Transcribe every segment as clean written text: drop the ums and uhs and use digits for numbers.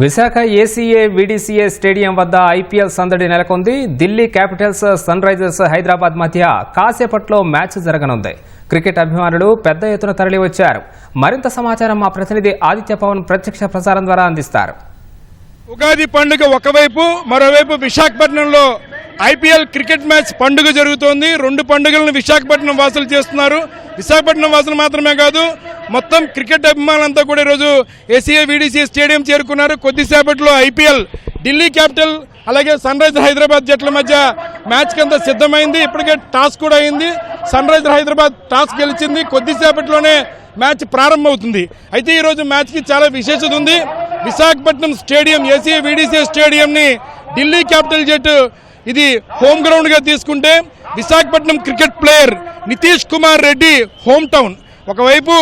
Visakha ACA VDCA stadium వద్ద IPL సందడి నెలకొంది. Delhi Capitals Sunrisers Hyderabad మధ్య కాసేపట్లో మ్యాచ్ జరగనుంది. క్రికెట్ అభిమానులు పెద్ద ఎత్తున తరలివచ్చారు. మరింత సమాచారం మా ప్రతినిధి ఆదిత్య పవన్ ప్రత్యక్ష ప్రసారం ద్వారా అందిస్తారు. ఉగాది పండుగ ఒకవైపు, మరోవైపు విశాఖపట్నంలో ఐపీఎల్ క్రికెట్ మ్యాచ్ పండుగ జరుగుతోంది. రెండు పండుగలను విశాఖపట్నం వాసులు చేస్తున్నారు. విశాఖపట్నం వాసులు మాత్రమే కాదు, మొత్తం క్రికెట్ అభిమానులంతా కూడా ఈరోజు ఏసీఏ వీడీసీఏ స్టేడియం చేరుకున్నారు. కొద్దిసేపట్లో ఐపీఎల్ ఢిల్లీ క్యాపిటల్ అలాగే సన్ రైజర్ హైదరాబాద్ జట్ల మధ్య మ్యాచ్ కింద సిద్ధమైంది. ఇప్పటికే టాస్ కూడా అయింది. సన్ రైజర్ హైదరాబాద్ టాస్ గెలిచింది. కొద్దిసేపట్లోనే మ్యాచ్ ప్రారంభమవుతుంది. అయితే ఈరోజు మ్యాచ్కి చాలా విశేషత ఉంది. విశాఖపట్నం స్టేడియం ఏసీఏ వీడీసీఏ స్టేడియంని ఢిల్లీ క్యాపిటల్ జట్టు ఇది హోమ్ గ్రౌండ్గా తీసుకుంటే, Visakhapatnam cricket player Nitish Kumar Reddy home town. ఒకవైపు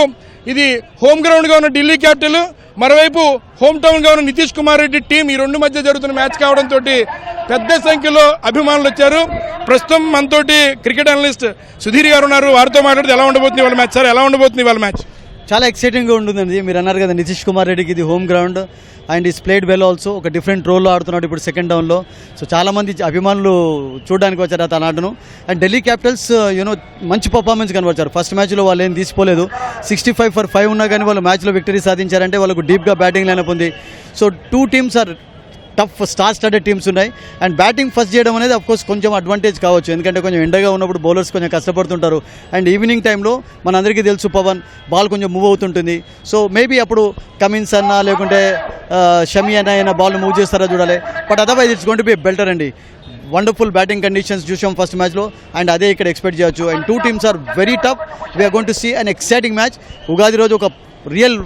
ఇది హోమ్ గ్రౌండ్గా ఉన్న ఢిల్లీ క్యాపిటల్, మరోవైపు హోమ్ టౌన్గా ఉన్న నితీష్ కుమార్ రెడ్డి టీం, ఈ రెండు మధ్య జరుగుతున్న మ్యాచ్ కావడంతో పెద్ద సంఖ్యలో అభిమానులు వచ్చారు. ప్రస్తుతం మనతోటి క్రికెట్ అనలిస్ట్ సుధీర్ గారు ఉన్నారు. వారితో మాట్లాడితే ఎలా ఉండబోతుంది వాళ్ళ మ్యాచ్? సార్, ఎలా ఉండబోతుంది వాళ్ళ మ్యాచ్? చాలా ఎక్సైటింగ్గా ఉంటుందండి. మీరు అన్నారు కదా, నితీష్ కుమార్ రెడ్డికి ఇది home ground and is played well also. ఒక డిఫరెంట్ రోల్లో ఆడుతున్నాడు ఇప్పుడు సెకండ్ డౌన్లో. సో చాలామంది అభిమానులు చూడడానికి వచ్చారు తన ఆటను. అండ్ ఢిల్లీ క్యాపిటల్స్ మంచి పర్ఫార్మెన్స్ కనబరిచారు. ఫస్ట్ మ్యాచ్లో వాళ్ళు ఏం తీసుకోలేదు. 65 for 5 ఉన్నా కానీ వాళ్ళు మ్యాచ్లో విక్టరీ సాధించారంటే వాళ్ళకు డీప్గా బ్యాటింగ్ లైనప్ ఉంది. So two teams are tough star started teams ఉన్నాయి. అండ్ బ్యాటింగ్ ఫస్ట్ చేయడం అనేది అఫ్కోర్స్ కొంచెం అడ్వాంటేజ్ కావచ్చు, ఎందుకంటే కొంచెం ఎండగా ఉన్నప్పుడు బౌలర్స్ కొంచెం కష్టపడుతుంటారు. అండ్ ఈవినింగ్ టైంలో మనందరికీ తెలుసు పవన్ బాల్ కొంచెం మూవ్ అవుతుంటుంది. సో మేబీ అప్పుడు కమిన్స్ అన్నా లేకుంటే షమి అయినా బాల్ మూవ్ చేస్తారా చూడాలి. But otherwise it's going to be better అండి. వండర్ఫుల్ బ్యాటింగ్ కండిషన్స్ చూసాం ఫస్ట్ మ్యాచ్లో, అండ్ అదే ఇక్కడ ఎక్స్పెక్ట్ చేయొచ్చు. And two teams are very tough. We're going to see an exciting match. Ugadi రోజు ఒక రియల్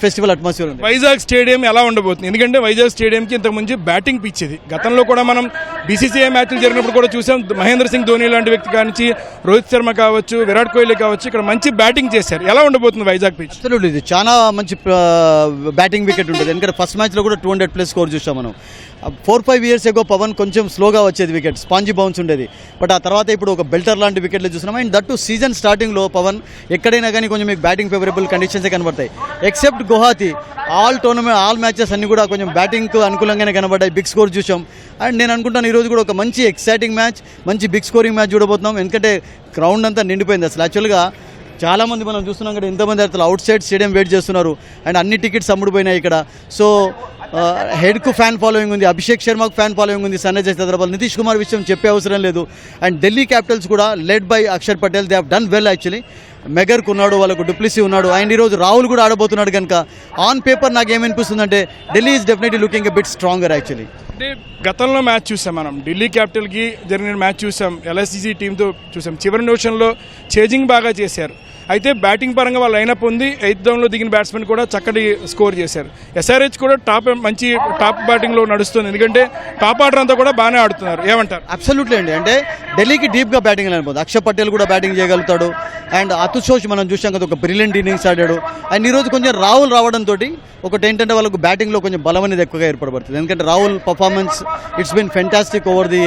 ఫెస్టివల్ అట్మాస్ఫియర్ ఉంది. వైజాగ్ స్టేడియం ఎలా ఉండబోతుంది? ఎందుకంటే వైజాగ్ స్టేడియంకి ఇంతకుముందు బ్యాటింగ్ పిచ్ ఇది. గతంలో కూడా మనం బీసీసీఐ మ్యాచ్లు జరిగినప్పుడు కూడా చూసాం. మహేంద్ర సింగ్ ధోని లాంటి వ్యక్తి కానించి రోహిత్ శర్మ కావచ్చు, విరాట్ కోహ్లీ కావచ్చు, ఇక్కడ మంచి బ్యాటింగ్ చేశారు. ఎలా ఉండబోతుంది వైజాగ్ పిచ్? అసలు ఇది చాలా మంచి బ్యాటింగ్ వికెట్ ఉంటుంది. ఎందుకంటే ఫస్ట్ మ్యాచ్లో కూడా 200+ స్కోర్ చూసాం మనం. 4-5 years ఎగో పవన్ కొంచెం స్లోగా వచ్చేది వికెట్, స్పాంజీ బౌన్స్ ఉండేది. బట్ ఆ తర్వాత ఇప్పుడు ఒక బెల్టర్ లాంటి వికెట్లు చూస్తున్నాం. అండ్ దట్టు సీజన్ స్టార్టింగ్లో పవన్ ఎక్కడైనా కానీ కొంచెం మీకు బ్యాటింగ్ ఫేవరబుల్ కండిషన్సే కనబడతాయి. ఎక్సెప్ట్ గువాహతి ఆల్ మ్యాచెస్ అన్ని కూడా కొంచెం బ్యాటింగ్కు అనుకూలంగానే కనబడ్డాయి. బిగ్ స్కోర్ చూసాం. అండ్ నేను అనుకుంటాను ఈరోజు కూడా ఒక మంచి ఎక్సైటింగ్ మ్యాచ్, మంచి బిగ్ స్కోరింగ్ మ్యాచ్ చూడబోతున్నాం. ఎందుకంటే గ్రౌండ్ అంతా నిండిపోయింది. అసలు యాక్చువల్గా చాలామంది మనం చూస్తున్నాం కదా, ఎంతమంది అసలు అవుట్ సైడ్ స్టేడియం వెయిట్ చేస్తున్నారు. అండ్ అన్ని టికెట్స్ అమ్ముడుపోయినాయి ఇక్కడ. సో హెడ్కు ఫ్యాన్ ఫాలోయింగ్ ఉంది, అభిషేక్ శర్మకు ఫ్యాన్ ఫాలోయింగ్ ఉంది సన్ రైజర్స్ హైదరాబాద్. నితీష్ కుమార్ విషయం చెప్పే అవసరం లేదు. అండ్ ఢిల్లీ క్యాపిటల్స్ కూడా led by Axar Patel, they have done well actually. మెగర్కు ఉన్నాడు, వాళ్ళకు డూప్లెసీ ఉన్నాడు. అండ్ ఈరోజు రాహుల్ కూడా ఆడబోతున్నాడు. కనుక ఆన్ పేపర్ నాకు ఏమనిపిస్తుందంటే Delhi is definitely looking a bit stronger actually. అంటే గతంలో మ్యాచ్ చూసాం మనం, ఢిల్లీ క్యాపిటల్కి జరిగిన మ్యాచ్ చూసాం, ఎల్ఎస్సీసీ టీంతో చూసాం. చివరి నిమిషంలో చేజింగ్ బాగా చేశారు. అయితే బ్యాటింగ్ పరంగా వాళ్ళు లైనప్ ఉంది. 8th డౌన్లో దిగిన బ్యాట్స్మెన్ కూడా చక్కటి స్కోర్ చేశారు. ఎస్ఆర్హెచ్ కూడా మంచి టాప్ బ్యాటింగ్లో నడుస్తుంది. ఎందుకంటే టాప్ ఆర్డర్ అంతా కూడా బాగానే ఆడుతున్నారు. ఏమంటారు? అబ్సల్యూట్లీ అండి. అంటే ఢిల్లీకి డీప్గా బ్యాటింగ్ అయిపోతుంది. అక్షర్ పటేల్ కూడా బ్యాటింగ్ చేయగలుగుతాడు. అండ్ అతుషోష్ మనం చూసాం కదా, ఒక బ్రిలియంట్ ఇన్నింగ్స్ ఆడాడు. అండ్ ఈరోజు కొంచెం రాహుల్ రావడంతో ఒకటి ఏంటంటే వాళ్ళకు బ్యాటింగ్లో కొంచెం బలం అనేది ఎక్కువగా ఏర్పడబడుతుంది. ఎందుకంటే Rahul performance it's been fantastic over the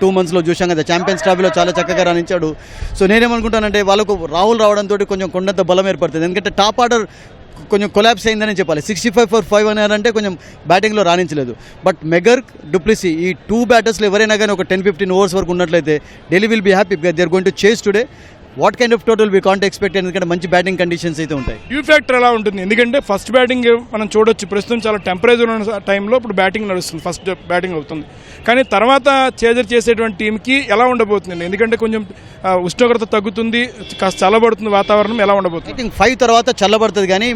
2 monthsలో చూసాం కదా. ఛాంపియన్స్ ట్రోఫీలో చాలా చక్కగా రాణించాడు. సో నేనేమనుకుంటానంటే వాళ్ళకు రాహుల్ రావడంతో కొంచెం కొండంత బలం ఏర్పడుతుంది. ఎందుకంటే టాప్ ఆర్డర్ కొంచెం కొలాప్స్ అయిందని చెప్పాలి. 65 for 5 అన్నారంటే కొంచెం బ్యాటింగ్లో రాణించలేదు. బట్ మెగర్, డూప్లెసీ ఈ 2 బ్యాటర్స్లో ఎవరైనా కానీ ఒక 10-15 overs వరకు ఉన్నట్లయితే Delhi will be happy. They are going to chase today. What kind of total we can't expect, ఎందుకంటే మంచి బ్యాటింగ్ కండిషన్స్ అయితే ఉంటాయి. వ్యూ ఫ్యాక్టర్ ఎలా ఉంటుంది? ఎందుకంటే ఫస్ట్ బ్యాటింగ్ మనం చూడొచ్చు, ప్రస్తుతం చాలా టెంపరేచర్ ఉన్న టైంలో ఇప్పుడు బ్యాటింగ్ నడుస్తుంది, ఫస్ట్ బ్యాటింగ్ అవుతుంది. కానీ తర్వాత చేజర్ చేసేటువంటి టీంకి ఎలా ఉండబోతుంది? ఎందుకంటే కొంచెం ఉష్ణోగ్రత తగ్గుతుంది, కాస్త చల్లబడుతుంది వాతావరణం. ఎలా ఉండబోతుంది? ఐ థింక్ 5 తర్వాత చల్లబడుతుంది. కానీ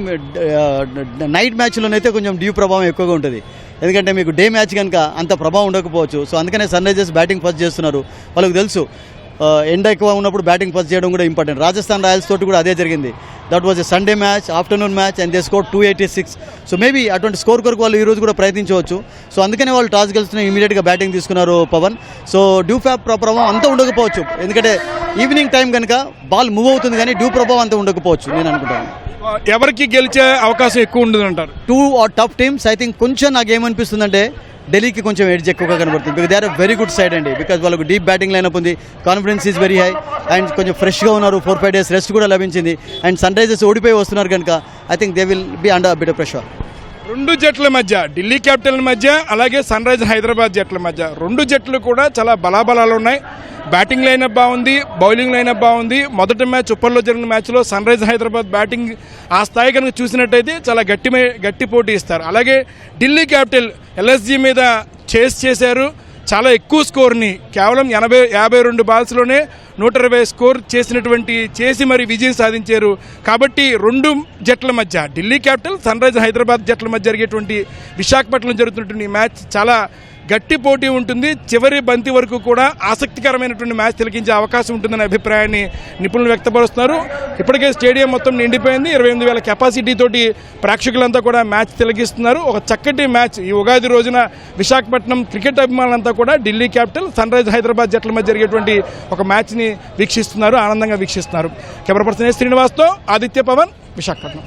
నైట్ మ్యాచ్లోనైతే కొంచెం డ్యూ ప్రభావం ఎక్కువగా ఉంటుంది. ఎందుకంటే మీకు డే మ్యాచ్ కనుక అంత ప్రభావం ఉండకపోవచ్చు. సో అందుకనే సన్ రైజర్స్ బ్యాటింగ్ ఫస్ట్ చేస్తున్నారు. వాళ్ళకి తెలుసు ఎండ ఎక్కువ ఉన్నప్పుడు బ్యాటింగ్ ఫస్ట్ చేయడం కూడా ఇంపార్టెంట్. రాజస్థాన్ రాయల్స్ తోటి కూడా అదే జరిగింది. That was a Sunday match, afternoon match, and they score 286. So maybe అటువంటి స్కోర్ కొరకు వాళ్ళు ఈరోజు కూడా ప్రయత్నించవచ్చు. సో అందుకనే వాళ్ళు టాస్ గెలుస్తున్న ఇమీడియట్గా బ్యాటింగ్ తీసుకున్నారు పవన్. సో డ్యూ ప్రభావం అంతా ఉండకపోవచ్చు, ఎందుకంటే ఈవినింగ్ టైం కనుక బాల్ మూవ్ అవుతుంది. కానీ డ్యూ ప్రభావం అంతా ఉండకపోవచ్చు నేను అనుకుంటాను. ఎవరికి గెలిచే అవకాశం ఎక్కువ ఉండదు అంటారు? 2 tough teams. ఐ థింక్ కొంచెం నాకు ఏమనిపిస్తుందంటే ఢిల్లీకి కొంచెం ఎడ్జ్ ఎక్కువగా కనబడుతుంది. Because they are very good side అండి. బికాజ్ వాళ్ళకు డీప్ బ్యాటింగ్ లైనప్ ఉంది, confidence is very high. And కొంచెం ఫ్రెష్గా ఉన్నారు. 4-5 days రెస్ట్ కూడా లభించింది. అండ్ సన్ రైజర్స్ ఓడిపోయి వస్తున్నారు కనుక I think they will be under bit of pressure. రెండు జట్ల మధ్య, ఢిల్లీ క్యాపిటల్ మధ్య అలాగే సన్ రైజర్ హైదరాబాద్ జట్ల మధ్య, రెండు జట్లు కూడా చాలా బలాబలాలు ఉన్నాయి. బ్యాటింగ్ లైనప్ బాగుంది, బౌలింగ్ లైనప్ బాగుంది. మొదటి మ్యాచ్ ఉప్పర్లో జరిగిన మ్యాచ్లో సన్ రైజర్ హైదరాబాద్ బ్యాటింగ్ ఆ స్థాయి కనుక చూసినట్టయితే చాలా గట్టి పోటీ ఇస్తారు. అలాగే ఢిల్లీ క్యాపిటల్ ఎల్ఎస్జీ మీద చేశారు. చాలా ఎక్కువ స్కోర్ని కేవలం 52 బాల్స్లోనే 120 స్కోర్ చేసి మరి విజయం సాధించారు. కాబట్టి రెండు జట్ల మధ్య, Delhi capital Sunriser Hyderabad జట్ల మధ్య జరిగేటువంటి విశాఖపట్నంలో జరుగుతున్నటువంటి ఈ మ్యాచ్ చాలా గట్టి పోటీ ఉంటుంది. చివరి బంతి వరకు కూడా ఆసక్తికరమైనటువంటి మ్యాచ్ తిలకించే అవకాశం ఉంటుందనే అభిప్రాయాన్ని నిపుణులు వ్యక్తపరుస్తున్నారు. ఇప్పటికే స్టేడియం మొత్తం నిండిపోయింది. 28,000 కెపాసిటీ తోటి ప్రేక్షకులంతా కూడా మ్యాచ్ తిలకిస్తున్నారు. ఒక చక్కటి మ్యాచ్ ఈ ఉగాది రోజున విశాఖపట్నం క్రికెట్ అభిమానులంతా కూడా Delhi capital Sunriser Hyderabad జట్ల మధ్య జరిగేటువంటి ఒక మ్యాచ్ని వీక్షిస్తున్నారు, ఆనందంగా వీక్షిస్తున్నారు. కెమెరా పర్సన్ శ్రీనివాస్తో ఆదిత్య పవన్, విశాఖపట్నం.